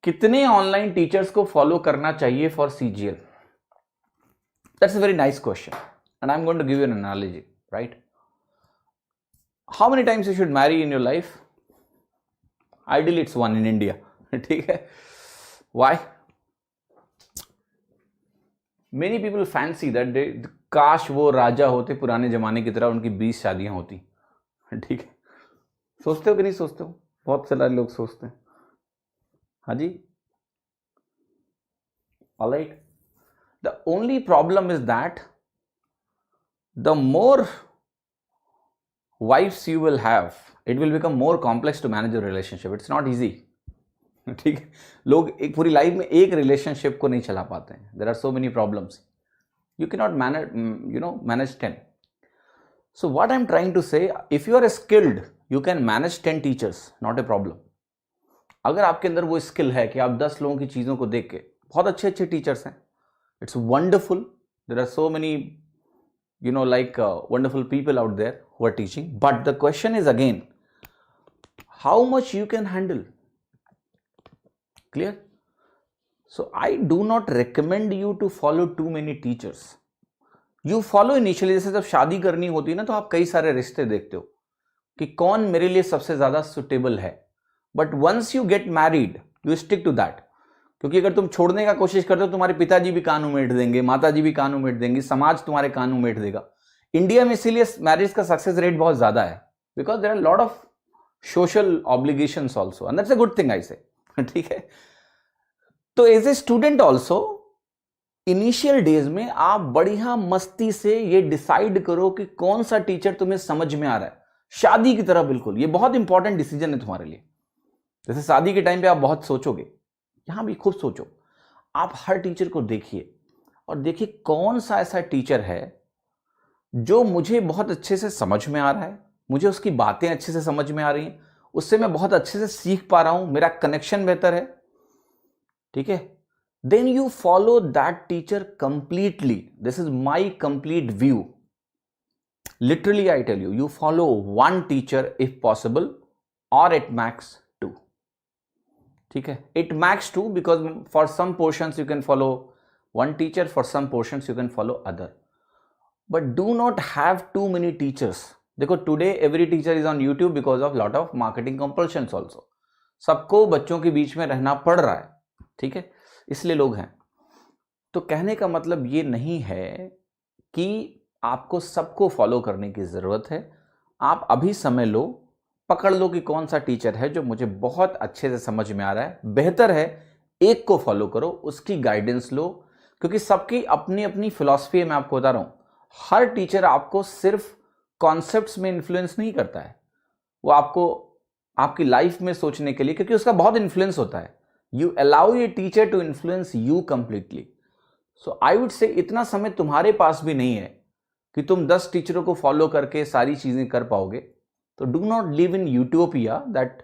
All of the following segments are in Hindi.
कितने ऑनलाइन टीचर्स को फॉलो करना चाहिए for CGL? That's a very nice question and I am going to give you an analogy, right? How many times you should marry in your life? Ideally it's one in India, ठीक है? Why? Many people fancy that काश वो राजा होते पुराने जमाने की तरह, उनकी 20 शादियां होती, ठीक है? सोचते हो कि नहीं सोचते हो? बहुत सारे लोग सोचते हैं, हाँ जी। Alright, the only problem is that the more wives you will have, it will become more complex to manage your relationship. It's not easy, ठीक है? लोग एक पूरी लाइफ में एक रिलेशनशिप को नहीं चला पाते हैं. There are so many problems. You cannot manage 10. So what I'm trying to say, if you are skilled, you can manage 10 teachers, not a problem. अगर आपके अंदर वो स्किल है कि आप 10 लोगों की चीज़ों को देख के, बहुत अच्छे अच्छे टीचर्स हैं, it's wonderful. There are so many wonderful people out there who are teaching, but the question is again, how much you can handle? Clear? So I do not recommend you to follow too many teachers. You follow initially, जैसे जब शादी करनी होती है ना, तो आप कई सारे रिश्ते देखते हो कि कौन मेरे लिए सबसे ज्यादा सुटेबल है, but once you get married you stick to that. क्योंकि अगर तुम छोड़ने का कोशिश करते हो, तुम्हारे पिताजी भी कान उमेट देंगे, माताजी भी कान उमेट देंगी, समाज तुम्हारे कान उमेट देगा. इंडिया में इसीलिए मैरिज का सक्सेस रेट बहुत ज्यादा है, because there are lot of social obligations also, and that's a good thing I say, ठीक है? तो as a student also initial days में आप बढ़िया मस्ती से ये डिसाइड करो कि कौन सा टीचर तुम्हें समझ में आ रहा है. शादी की तरह बिल्कुल, ये बहुत इंपॉर्टेंट डिसीजन है तुम्हारे लिए. जैसे शादी के टाइम पे आप बहुत सोचोगे, यहां भी खूब सोचो. आप हर टीचर को देखिए और देखिए कौन सा ऐसा टीचर है जो मुझे बहुत अच्छे से समझ में आ रहा है, मुझे उसकी बातें अच्छे से समझ में आ रही हैं, उससे मैं बहुत अच्छे से सीख पा रहा हूं, मेरा कनेक्शन बेहतर है, ठीक है? Then you follow that teacher completely. This is my complete view. Literally I tell you, you follow one teacher if possible, और एट मैक्स 2, ठीक है? At max 2 because for some portions you can follow one teacher, for some portions you can follow other, but do not have too many teachers. देखो, today every teacher is on YouTube because of lot of marketing compulsions also. सबको बच्चों के बीच में रहना पड़ रहा है, ठीक है? इसलिए लोग हैं. तो कहने का मतलब ये नहीं है कि आपको सबको फॉलो करने की जरूरत है. आप अभी समय लो, पकड़ लो कि कौन सा टीचर है जो मुझे बहुत अच्छे से समझ में आ रहा है. बेहतर है एक को फॉलो करो, उसकी गाइडेंस लो, क्योंकि सबकी अपनी अपनी फिलॉसफी है. मैं आपको बता रहा हूं, हर टीचर आपको सिर्फ कॉन्सेप्ट्स में इन्फ्लुएंस नहीं करता है, वो आपको आपकी लाइफ में सोचने के लिए, क्योंकि उसका बहुत इन्फ्लुएंस होता है. You allow a teacher to influence you completely. So I would say इतना समय तुम्हारे पास भी नहीं है कि तुम 10 टीचरों को फॉलो करके सारी चीजें कर पाओगे. तो do not live in utopia that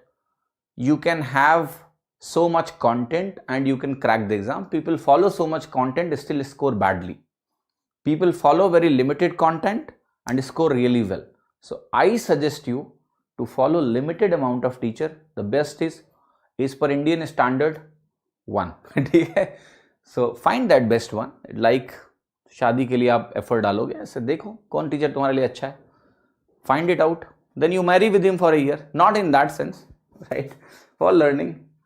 you can have so much content and you can crack the exam. People follow so much content, still score badly. People follow very limited content and score really well. So I suggest you to follow limited amount of teacher. The best is per Indian standard 1. ठीक है? So find that best one. Like शादी के लिए आप effort डालोगे, ऐसे देखो कौन टीचर तुम्हारे लिए अच्छा है. Find it out. Then you marry with him for a year. Not in that sense, right? For learning.